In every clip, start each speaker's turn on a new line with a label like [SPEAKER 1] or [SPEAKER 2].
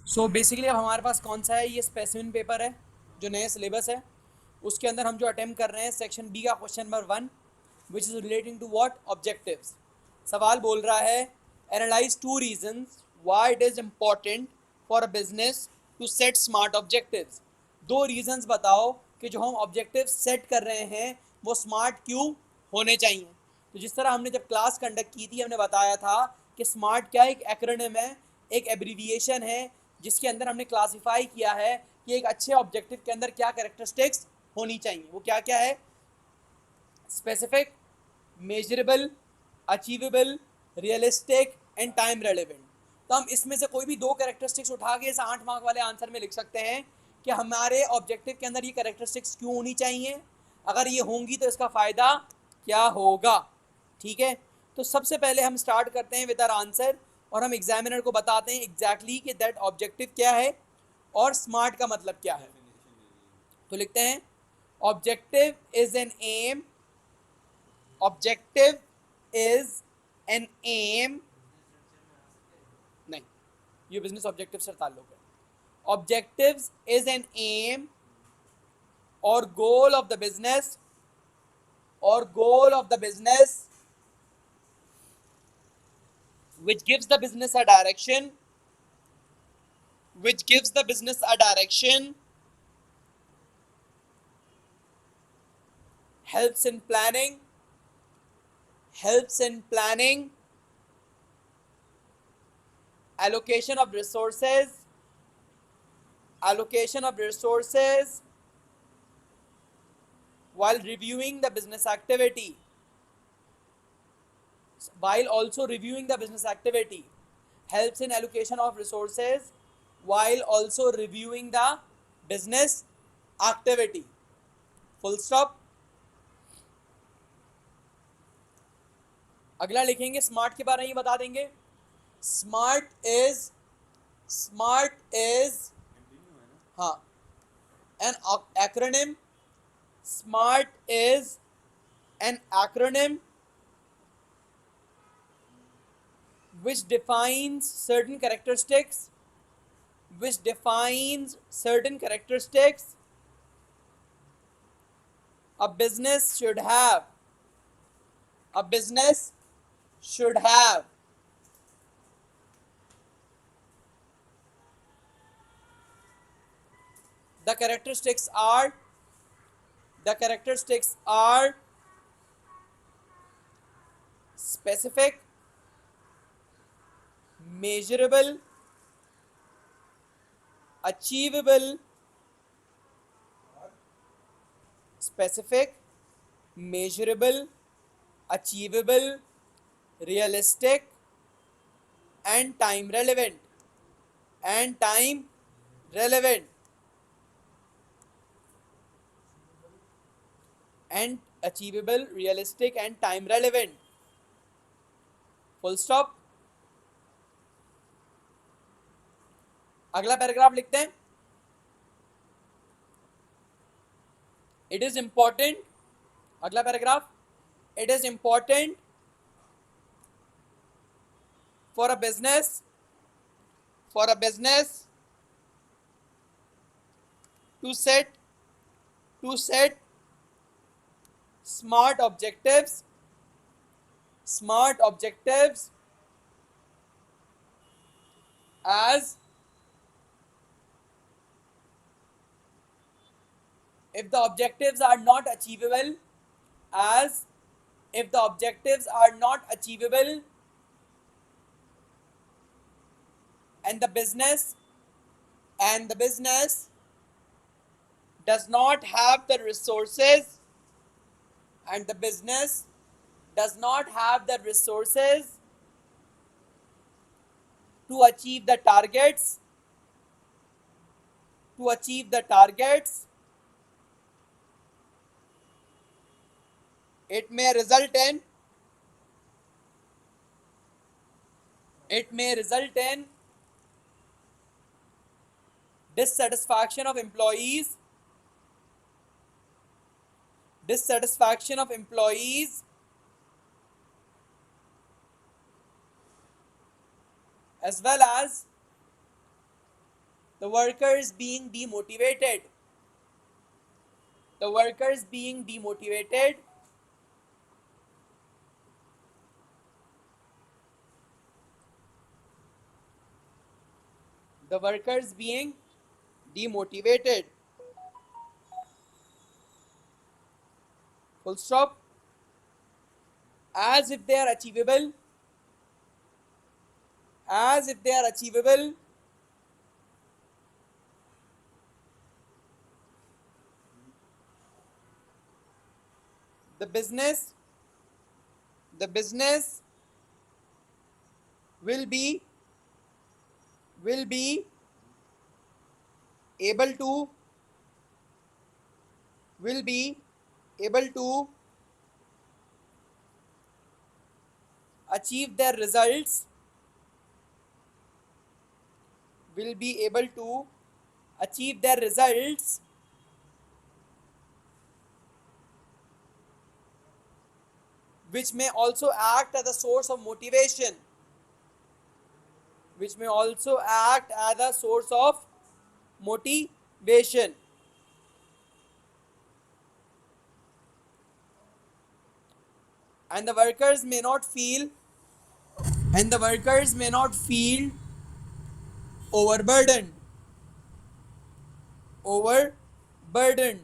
[SPEAKER 1] So basically अब हमारे पास कौन सा है, ये स्पेसिफिक पेपर है जो नए सिलेबस है, उसके अंदर हम जो अटेम्प्ट कर रहे हैं सेक्शन बी का question number 1 which is relating to what objectives. सवाल बोल रहा है analyse 2 reasons why it is important for a business to set SMART objectives. 2 reasons बताओ कि जो हम ऑब्जेक्टिव सेट कर रहे हैं वो स्मार्ट क्यों होने चाहिए। तो जिस तरह हमने जब क्लास कंडक्ट की थी हमने बताया था कि स्मार्ट क्या एक एक्रोनिम है, एक एब्रीविएशन है, जिसके अंदर हमने क्लासिफाई किया है कि एक अच्छे ऑब्जेक्टिव के अंदर क्या कैरेक्टरिस्टिक्स होनी चाहिए। वो क्या क्या है? Specific, measurable, achievable, realistic and time relevant. तो हम इसमें से कोई भी 2 कैरेक्टरिस्टिक्स उठा के इस 8 मार्क वाले आंसर में लिख सकते हैं कि हमारे ऑब्जेक्टिव के अंदर ये कैरेक्टरिस्टिक्स क्यों होनी चाहिए, अगर ये होंगी तो इसका फ़ायदा क्या होगा। ठीक है, तो सबसे पहले हम स्टार्ट करते हैं विद आवर आंसर और हम एग्जामिनर को बताते हैं एग्जैक्टली कि दैट ऑब्जेक्टिव क्या है और स्मार्ट का मतलब क्या है। तो लिखते हैं objective is an aim, objective is an aim, नहीं, ये बिजनेस ऑब्जेक्टिव से ताल्लुक है। ऑब्जेक्टिव्स इज एन एम और गोल ऑफ द बिजनेस, और goal of the business which gives the business a direction, which gives the business a direction, helps in planning, helps in planning, allocation of resources, allocation of resources while reviewing the business activity, while also reviewing the business activity, helps in allocation of resources while also reviewing the business activity. Full stop. अगला लिखेंगे smart के बारे में बता देंगे। Smart is हाँ an acronym. Smart is an acronym which defines certain characteristics, which defines certain characteristics a business should have, a business should have. The characteristics are, the characteristics are specific, measurable, achievable, specific, measurable, achievable, realistic and time relevant, and time relevant, and achievable, realistic and time relevant. Full stop. अगला paragraph लिखते हैं it is important, अगला paragraph, it is important for a business, for a business to set, to set SMART objectives, SMART objectives as if the objectives are not achievable, as if the objectives are not achievable and the business, and the business does not have the resources, and the business does not have the resources to achieve the targets, to achieve the targets, it may result in, it may result in dissatisfaction of employees, dissatisfaction of employees, as well as the workers being demotivated, the workers being demotivated, the workers being demotivated, full stop, as if they are achievable, as if they are achievable, the business, the business will be able to, will be able to achieve their results, will be able to achieve their results which may also act as a source of motivation, which may also act as a source of motivation. And the workers may not feel, and the workers may not feel overburdened, overburdened,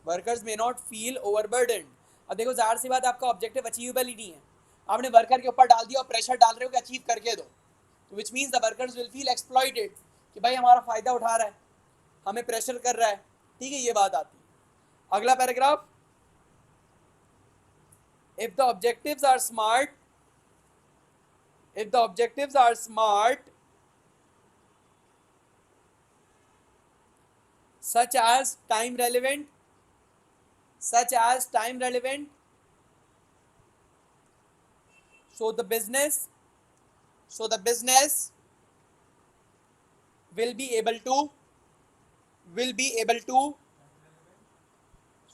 [SPEAKER 1] workers may not feel overburden. अब देखो जाहिर सी बात आपका objective achievable ही नहीं है, आपने worker के ऊपर डाल दिया और प्रेशर डाल रहे हो कि अचीव करके दो, तो which means the workers will feel exploited कि भाई हमारा फायदा उठा रहा है, हमें प्रेशर कर रहा है. ठीक है, ये बात आती है. अगला paragraph, if the objectives are SMART, if the objectives are smart, such as time relevant, such as time relevant, so the business will be able to,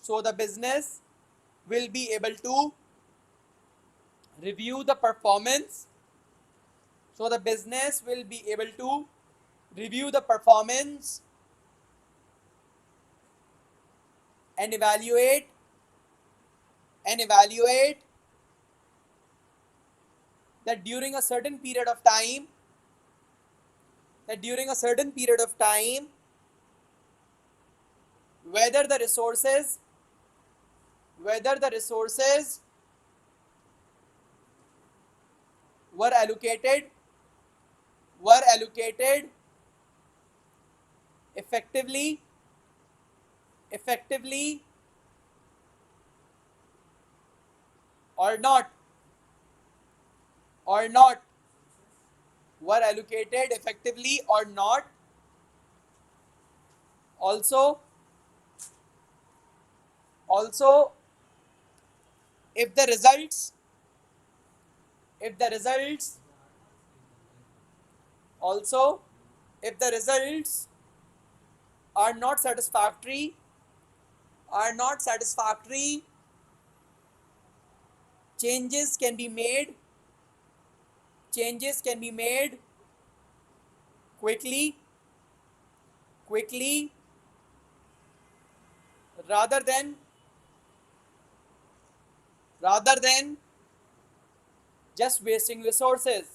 [SPEAKER 1] so the business will be able to review the performance, so the business will be able to review the performance and evaluate that during a certain period of time, whether the resources were allocated effectively or not, were allocated effectively or not. Also if the results are not satisfactory, changes can be made quickly rather than just wasting resources,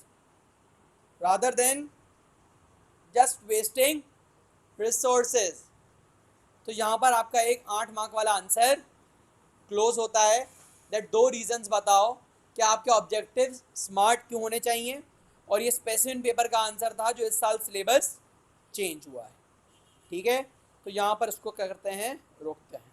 [SPEAKER 1] तो यहाँ पर आपका एक 8 mark वाला answer close होता है. That 2 reasons बताओ कि आपके ऑब्जेक्टिव्स स्मार्ट क्यों होने चाहिए, और ये स्पेसिफिक पेपर का आंसर था जो इस साल सिलेबस चेंज हुआ है. ठीक है, तो यहाँ पर इसको क्या करते हैं, रोकते हैं.